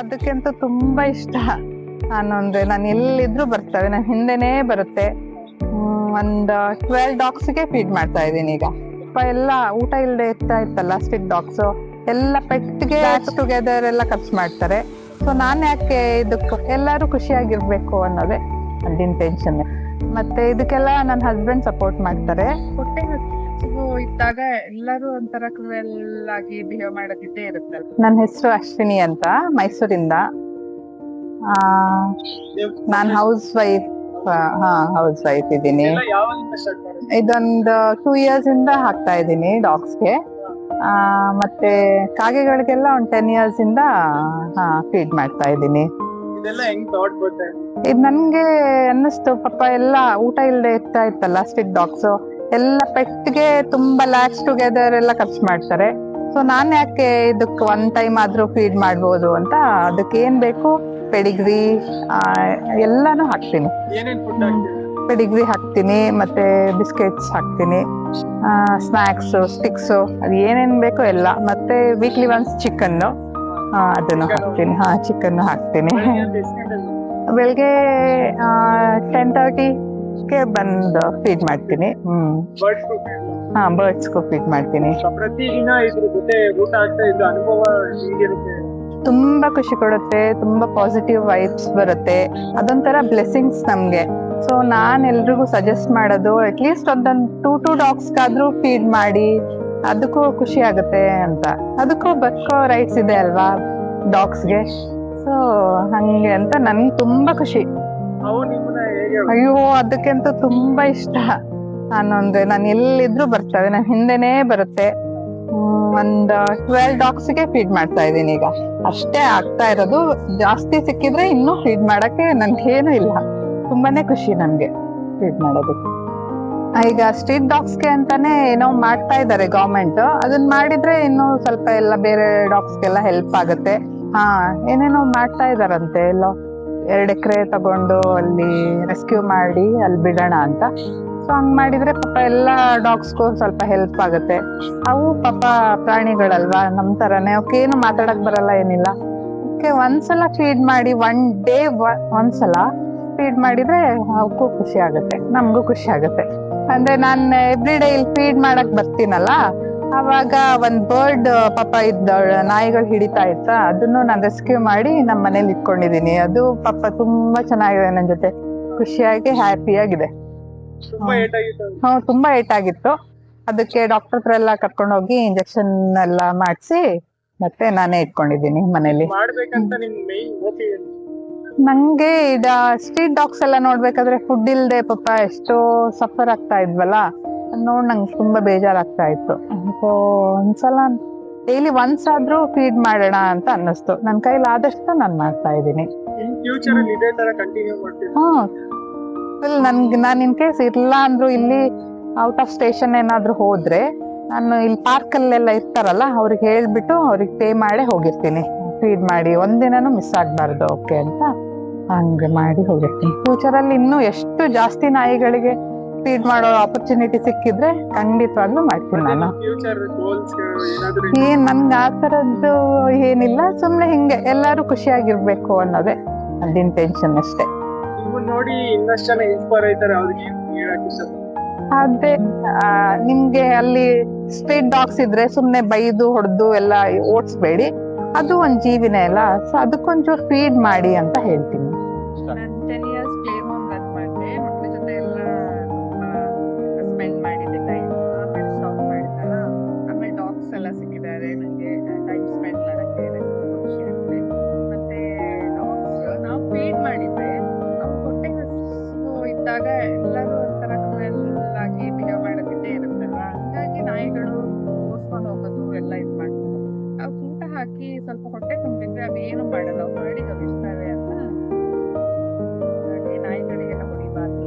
ಅದಕ್ಕಂತೂ ತುಂಬಾ ಇಷ್ಟ. ನಾನು ಎಲ್ಲಿದ್ರು ಬರ್ತವೆ, ನನ್ ಹಿಂದೆನೇ ಬರುತ್ತೆ. ಒಂದ್ 12 ಡಾಗ್ಸ್ಗೆ ಫೀಡ್ ಮಾಡ್ತಾ ಇದೀನಿ ಈಗ. ಎಲ್ಲ ಊಟ ಇಲ್ಲದೆ ಇರ್ತಾ ಇತ್ತಲ್ಲ ಸ್ಟ್ರೀಟ್ ಡಾಗ್ಸ್, ಎಲ್ಲ ಪೆಟ್ಗೆ ಟುಗೆದರ್ ಎಲ್ಲ ಖರ್ಚು ಮಾಡ್ತಾರೆ. ಸೊ ನಾನ್ ಯಾಕೆ ಇದಕ್ಕೆ ಎಲ್ಲಾರು ಖುಷಿಯಾಗಿರ್ಬೇಕು ಅನ್ನೋದೇ ಅದಿನ ಟೆನ್ಷನ್. ಮತ್ತೆ ಇದಕ್ಕೆಲ್ಲ ನನ್ನ ಹಸ್ಬೆಂಡ್ ಸಪೋರ್ಟ್ ಮಾಡ್ತಾರೆ. ಹೊಟ್ಟೆ ಹಸಿವು ಇದ್ದಾಗ ಎಲ್ಲರೂ ಒಂಥರ ಕ್ರೂಯಲ್ ಆಗಿ ಬಿಹೇವ್ ಮಾಡೋದಿದ್ದೇ ಇರುತ್ತಲ್ಲ. ನನ್ನ ಹೆಸರು ಅಶ್ವಿನಿ ಅಂತ, ಮೈಸೂರಿಂದ. ನಾನ್ ಹೌಸ್ ವೈಫ್ ಇದ್ದೀನಿ. ಇದೊಂದು 2 years ಇಂದ ಹಾಕ್ತಾ ಇದ್ದೀನಿ ಡಾಗ್ಸ್ಗೆ. ಮತ್ತೆ ಕಾಗೆಗಳಿಗೆಲ್ಲ ಒಂದು 10 years ಇಂದ ಫೀಡ್ ಮಾಡ್ತಾ ಇದ್ದೀನಿ. ಇದು ನನ್ಗೆ ಅನ್ನಿಸ್ತು, ಪಾಪ ಎಲ್ಲ ಊಟ ಇಲ್ಲದೆ ಇರ್ತಾ ಇತ್ತಲ್ಲ ಸ್ಟ್ರೀಟ್ ಡಾಗ್ಸ್, ಎಲ್ಲ ಪೆಟ್ಗೆ ತುಂಬಾ ಲ್ಯಾಕ್ಸ್ ಟುಗೆದರ್ ಎಲ್ಲ ಖರ್ಚು ಮಾಡ್ತಾರೆ. ಸೊ ನಾನ್ ಯಾಕೆ ಇದಕ್ಕೆ 1 time ಆದ್ರೂ ಫೀಡ್ ಮಾಡ್ಬೋದು ಅಂತ ಅದಕ್ಕೆ ಏನ್ ಬೇಕು ಪೆಡಿಗ್ರಿ ಎಲ್ಲಾನು ಹಾಕ್ತೀನಿ. ಪೆಡಿಗ್ರಿ ಹಾಕ್ತೀನಿ, ಮತ್ತೆ ಬಿಸ್ಕೆಟ್ಸ್ ಹಾಕ್ತೀನಿ, ಸ್ನಾಕ್ಸ್, ಸ್ಟಿಕ್ಸ್, ಅದು ಏನೇನ್ ಬೇಕೋ ಎಲ್ಲ. ಮತ್ತೆ ವೀಕ್ಲಿ ಒನ್ಸ್ ಚಿಕನ್ ಅದನ್ನು ಹಾಕ್ತೀನಿ. ಚಿಕನ್ ಹಾಕ್ತೀನಿ. ಬೆಳಿಗ್ಗೆ 10:30ಗೆ ಬಂದು ಫೀಡ್ ಮಾಡ್ತೀನಿ. ಬರ್ಡ್ಸ್ಗೂ ಫೀಡ್ ಮಾಡ್ತೀನಿ. ಪ್ರತಿದಿನ ಇದ್ರ ಜೊತೆ ಊಟ ಆಗ್ತಾ ಇದ್ದ ಅನುಭವ ಹೇಗಿರುತ್ತೆ? ತುಂಬಾ ಖುಷಿ ಕೊಡುತ್ತೆ, ತುಂಬಾ ಪಾಸಿಟಿವ್ ವೈಬ್ಸ್ ಬರುತ್ತೆ. ಅದೊಂಥರ ಬ್ಲೆಸ್ಸಿಂಗ್ಸ್ ನಮ್ಗೆ. ಸೊ ನಾನ್ ಎಲ್ರಿಗೂ ಸಜೆಸ್ಟ್ ಮಾಡೋದು, ಅಟ್ಲೀಸ್ಟ್ ಒಂದೊಂದು 2 ಡಾಗ್ಸ್ಗಾದ್ರೂ ಫೀಡ್ ಮಾಡಿ, ಅದಕ್ಕೂ ಖುಷಿ ಆಗುತ್ತೆ ಅಂತ. ಅದಕ್ಕೂ ಬದುಕೋ ರೈಟ್ಸ್ ಇದೆ ಅಲ್ವಾ ಡಾಗ್ಸ್ಗೆ. ಸೊ ಹಂಗೆ ಅಂತ ನನ್ಗೆ ತುಂಬಾ ಖುಷಿ. ಅಯ್ಯೋ ಅದಕ್ಕಂತೂ ತುಂಬಾ ಇಷ್ಟ. ನಾನು ಎಲ್ಲಿದ್ರು ಬರ್ತವೆ, ನನ್ ಹಿಂದೆನೇ ಬರುತ್ತೆ. ಒಂದ್ 12 ಡಾಗ್ಸ್ಗೆ ಫೀಡ್ ಮಾಡ್ತಾ ಇದೀನಿ ಈಗ. ಅಷ್ಟೇ ಆಗ್ತಾ ಇರೋದು. ಜಾಸ್ತಿ ಸಿಕ್ಕಿದ್ರೆ ಇನ್ನೂ ಫೀಡ್ ಮಾಡಕ್ಕೆ ನನ್ಗೇನು ಇಲ್ಲ. ತುಂಬಾನೇ ಖುಷಿ ನನ್ಗೆ ಫೀಡ್ ಮಾಡೋದಕ್ಕೆ. ಈಗ ಸ್ಟ್ರೀಟ್ ಡಾಗ್ಸ್ಗೆ ಅಂತಾನೆ ಏನೋ ಮಾಡ್ತಾ ಇದ್ದಾರೆ ಗವರ್ಮೆಂಟ್. ಅದನ್ನ ಮಾಡಿದ್ರೆ ಇನ್ನು ಸ್ವಲ್ಪ ಎಲ್ಲ ಬೇರೆ ಡಾಗ್ಸ್ಗೆಲ್ಲ ಹೆಲ್ಪ್ ಆಗುತ್ತೆ. ಏನೇನೋ ಮಾಡ್ತಾ ಇದಾರಂತೆ. ಎಲ್ಲೋ 2 ಎಕರೆ ತಗೊಂಡು ಅಲ್ಲಿ ರೆಸ್ಕ್ಯೂ ಮಾಡಿ ಅಲ್ಲಿ ಬಿಡೋಣ ಅಂತ. ಸೊ ಹಂಗ್ ಮಾಡಿದ್ರೆ ಪಾಪ ಎಲ್ಲ ಡಾಗ್ಸ್ಗೂ ಸ್ವಲ್ಪ ಹೆಲ್ಪ್ ಆಗುತ್ತೆ. ಅವು ಪಾಪ ಪ್ರಾಣಿಗಳಲ್ವಾ, ನಮ್ ತರನೇ. ಅವಕ್ಕೆ ಏನು ಮಾತಾಡಕ್ ಬರಲ್ಲ, ಏನಿಲ್ಲ. ಅವಕ್ಕೆ ಒಂದ್ಸಲ ಫೀಡ್ ಮಾಡಿ, 1 day ಒಂದ್ಸಲ ಫೀಡ್ ಮಾಡಿದ್ರೆ ಅವಕ್ಕೂ ಖುಷಿ ಆಗುತ್ತೆ, ನಮ್ಗೂ ಖುಷಿ ಆಗುತ್ತೆ. ಅಂದ್ರೆ ನಾನ್ ಎವ್ರಿ ಡೇ ಇಲ್ಲಿ ಫೀಡ್ ಮಾಡಕ್ ಬರ್ತೀನಲ್ಲ, ಅವಾಗ ಒಂದ್ ಬರ್ಡ್ ಪಾಪ ಇದ್ದ ನಾಯಿಗಳು ಹಿಡಿತಾ ಇತ್ತ, ಅದನ್ನು ನಾನ್ ರೆಸ್ಕ್ಯೂ ಮಾಡಿ ನಮ್ಮ ಮನೇಲಿ ಇಟ್ಕೊಂಡಿದೀನಿ. ಅದು ಪಾಪ ತುಂಬಾ ಚೆನ್ನಾಗಿದೆ, ನನ್ ಜೊತೆ ಖುಷಿಯಾಗಿ ಹ್ಯಾಪಿಯಾಗಿದೆ. ತುಂಬಾ ಏಟಾಗಿತ್ತು. ಅದಕ್ಕೆ ಡಾಕ್ಟರ್ ಹತ್ರ ಎಲ್ಲ ಕರ್ಕೊಂಡು ಹೋಗಿ ಇಂಜೆಕ್ಷನ್ ಎಲ್ಲ ಮಾಡಿಸಿ ಮತ್ತೆ ನಾನೇ ಇಟ್ಕೊಂಡಿದ್ದೀನಿ ಮನೇಲಿ. ನಂಗೆ ಇದ ಸ್ಟ್ರೀಟ್ ಡಾಗ್ಸ್ ಎಲ್ಲ ನೋಡ್ಬೇಕಾದ್ರೆ ಫುಡ್ ಇಲ್ದೆ ಪಾಪ ಎಷ್ಟೋ ಸಫರ್ ಆಗ್ತಾ ಇದ್ವಲ್ಲ, ನೋಡ್ ನಂಗೆ ತುಂಬಾ ಬೇಜಾರಾಗ್ತಾ ಇತ್ತು. ಸೊ ಒಂದ್ಸಲ ಡೈಲಿ ಒನ್ಸ್ ಆದ್ರೂ ಫೀಡ್ ಮಾಡೋಣ ಅಂತ ಅನ್ನಿಸ್ತು. ನನ್ ಕೈಲಿ ಆದಷ್ಟು ನಾನ್ ಮಾಡ್ತಾ ಇದ್ದೀನಿ. ನಾನ್ ಇನ್ ಕೇಸ್ ಇಲ್ಲ ಅಂದ್ರು, ಇಲ್ಲಿ ಔಟ್ ಆಫ್ ಸ್ಟೇಷನ್ ಏನಾದ್ರು ಹೋದ್ರೆ, ನಾನು ಇಲ್ಲಿ ಪಾರ್ಕ್ ಅಲ್ಲೆಲ್ಲ ಇರ್ತಾರಲ್ಲ, ಅವ್ರಿಗೆ ಹೇಳ್ಬಿಟ್ಟು ಅವ್ರಿಗೆ ಪೇ ಮಾಡೇ ಹೋಗಿರ್ತೀನಿ ಫೀಡ್ ಮಾಡಿ. ಒಂದಿನೂ ಮಿಸ್ ಆಗ್ಬಾರ್ದು ಓಕೆ ಅಂತ ಹಂಗೆ ಮಾಡಿ ಹೋಗಿರ್ತೀನಿ. ಫ್ಯೂಚರ್ ಅಲ್ಲಿ ಇನ್ನೂ ಎಷ್ಟು ಜಾಸ್ತಿ ನಾಯಿಗಳಿಗೆ ಫೀಡ್ ಮಾಡೋ ಆಪರ್ಚುನಿಟಿ ಸಿಕ್ಕಿದ್ರೆ ಖಂಡಿತವಾಗ್ಲೂ ಮಾಡ್ತೀನಿ ನಾನು. ನನ್ಗೆ ಆ ತರದ್ದು ಏನಿಲ್ಲ, ಸುಮ್ನೆ ಹಿಂಗೆ ಎಲ್ಲಾರು ಖುಷಿಯಾಗಿರ್ಬೇಕು ಅನ್ನೋದೇ ಅದಿನ ಟೆನ್ಷನ್ ಅಷ್ಟೇ. ನೋಡಿ ಇನ್ನಷ್ಟು ಜನ ಇನ್ಸ್ಪೈರ್ ಆಯ್ತಾರೆ. ಅದೇ ನಿಮ್ಗೆ ಅಲ್ಲಿ ಸ್ಟ್ರೀಟ್ ಡಾಗ್ಸ್ ಇದ್ರೆ ಸುಮ್ನೆ ಬೈದು ಹೊಡೆದು ಎಲ್ಲ ಓಡಿಸ್ಬೇಡಿ, ಅದು ಒಂದ್ ಜೀವಿನೇ ಅಲ್ಲ. ಸೊ ಅದಕ್ಕೊಂಚೂರು ಫೀಡ್ ಮಾಡಿ ಅಂತ ಹೇಳ್ತೀನಿ. ನಾನು 10 years ಪ್ಲೇ ಹೋಮ್ ರನ್ ಮಾಡಿದೆ. ಮಕ್ಕಳ ಜೊತೆ ಎಲ್ಲ ಸ್ಪೆಂಡ್ ಮಾಡಿದ್ದೆ ಟೈಮ್. ಆಮೇಲೆ ಸ್ಟಾಪ್ ಮಾಡಿದ್ದಲ್ಲ, ಆಮೇಲೆ ಡಾಗ್ಸ್ ಎಲ್ಲ ಸಿಕ್ಕಿದ್ದಾರೆ ನನಗೆ ಟೈಮ್ ಸ್ಪೆಂಡ್ ಮಾಡಕ್ಕೆ. ಖುಷಿ ಆಗುತ್ತೆ. ಮತ್ತೆ ಡಾಗ್ಸ್ ನಾವು ಫೀಡ್ ಮಾಡಿದ್ರೆ ಹೊಟ್ಟೆ ಹಸಿವು ಇದ್ದಾಗ ಎಲ್ಲರೂ ಒಂಥರ ಕ್ರೂಯಲ್ ಆಗಿ ಬಿಹೇವ್ ಮಾಡೋದಿದ್ದೇ ಇರುತ್ತಲ್ವಾ. ಹಂಗಾಗಿ ನಾಯಿಗಳು ಓಡಿಸ್ಕೊಂಡು ಹೋಗೋದು ಎಲ್ಲ ಇದು ಮಾಡ್ತಾರೆ. ಅವು ಊಟ ಹಾಕಿ ಸ್ವಲ್ಪ ಹೊಟ್ಟೆ ತುಂಬಿದ್ರೆ ಅವೇನು ಮಾಡಲ್ಲ, ಅವು ಮಾಡಿಗೆ ಅವು ಇರ್ತವೆ ಅಂತ. ಹಾಗಾಗಿ ನಾಯಿಗಳಿಗೆಲ್ಲ ಹೊಡಿಬಾರ್ದು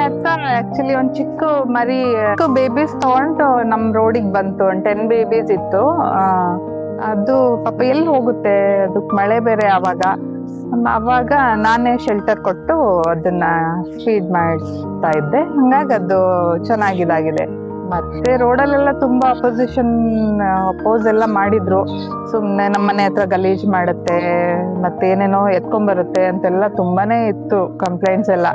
ಅಂತ ಆಕ್ಚುಲಿ ಒಂದ್ ಚಿಕ್ಕ ಮರಿ ಬೇಬೀಸ್ ತಗೊಂಡು ನಮ್ ರೋಡಿಗೆ ಬಂತು. ಒಂದ್ 10 ಬೇಬೀಸ್ ಇತ್ತು. ಅದು ಪಾಪ ಎಲ್ಲಿ ಹೋಗುತ್ತೆ, ಅದಕ್ ಮಳೆ ಬೇರೆ ಅವಾಗ ನಾನೇ ಶೆಲ್ಟರ್ ಕೊಟ್ಟು ಅದನ್ನ ಫೀಡ್ ಮಾಡ್ತಾ ಇದ್ದೆ. ಹಂಗಾಗಿ ಅದು ಚೆನ್ನಾಗಿದಾಗಿದೆ. ಮತ್ತೆ ರೋಡಲ್ಲೆಲ್ಲ ತುಂಬಾ ಅಪೋಸ್ ಎಲ್ಲ ಮಾಡಿದ್ರು. ಸುಮ್ನೆ ನಮ್ಮನೆ ಹತ್ರ ಗಲೀಜ್ ಮಾಡುತ್ತೆ ಮತ್ತೆ ಏನೇನೋ ಎತ್ಕೊಂಡ್ಬರುತ್ತೆ ಅಂತೆಲ್ಲ ತುಂಬಾನೇ ಇತ್ತು ಕಂಪ್ಲೇಂಟ್ಸ್ ಎಲ್ಲ.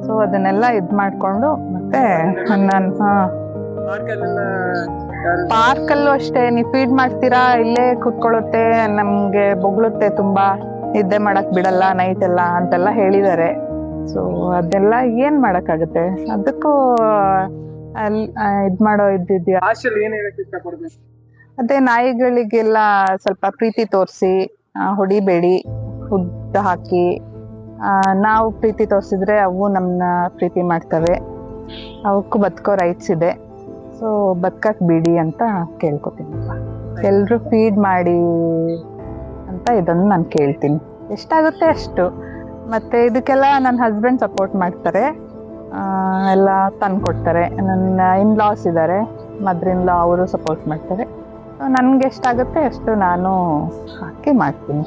ಸೊ ಅದನ್ನೆಲ್ಲ ಇದ್ ಮಾಡ್ಕೊಂಡು ಮತ್ತೆ ನಾನು ಪಾರ್ಕ್ ಅಲ್ಲೂ ಅಷ್ಟೇ, ನೀವ್ ಫೀಡ್ ಮಾಡ್ತೀರಾ ಇಲ್ಲೇ ಕುತ್ಕೊಳ್ಳುತ್ತೆ, ನಮ್ಗೆ ಬೊಗಳುತ್ತೆ ತುಂಬಾ, ನಿದ್ದೆ ಮಾಡಕ್ ಬಿಡಲ್ಲ ನೈಟ್ ಎಲ್ಲ ಅಂತೆಲ್ಲ ಹೇಳಿದಾರೆ. ಸೊ ಅದೆಲ್ಲ ಏನ್ ಮಾಡಕ್ಕಾಗತ್ತೆ, ಅದಕ್ಕೂ ಇದ್ ಮಾಡೋ ಇದ್ದಿದ್ಯಾ. ಆಶಲ್ಲಿ ಏನ್ ಹೇಳಕ್ ಇಷ್ಟಪಡ್ತೀನಿ? ಅದೇ ನಾಯಿಗಳಿಗೆಲ್ಲ ಸ್ವಲ್ಪ ಪ್ರೀತಿ ತೋರಿಸಿ, ಹೊಡಿಬೇಡಿ, ಫುಡ್ ಹಾಕಿ. ನಾವು ಪ್ರೀತಿ ತೋರಿಸಿದ್ರೆ ಅವು ನಮ್ಮನ್ನ ಪ್ರೀತಿ ಮಾಡ್ತವೆ, ಅವಕ್ಕೂ ಬದುಕೋ ರೈಟ್ಸ್ ಇದೆ. ಸೊ ಬದುಕಕ್ ಬಿಡಿ ಅಂತ ಕೇಳ್ಕೊತೀನಿ. ಎಲ್ರು ಫೀಡ್ ಮಾಡಿ ಅಂತ ಇದನ್ನು ನಾನು ಕೇಳ್ತೀನಿ, ಎಷ್ಟಾಗುತ್ತೆ ಅಷ್ಟು. ಮತ್ತೆ ಇದಕ್ಕೆಲ್ಲ ನನ್ನ ಹಸ್ಬೆಂಡ್ ಸಪೋರ್ಟ್ ಮಾಡ್ತಾರೆ, ಎಲ್ಲ ತಂದು ಕೊಡ್ತಾರೆ. ನನ್ನ ಇನ್ಲಾಸ್ ಇದ್ದಾರೆ, ಮದರ್ ಇನ್ ಲಾ, ಅವರು ಸಪೋರ್ಟ್ ಮಾಡ್ತಾರೆ. ನನ್ಗೆ ಎಷ್ಟಾಗುತ್ತೆ ಅಷ್ಟು ನಾನು ಹಾಕಿ ಮಾಡ್ತೀನಿ.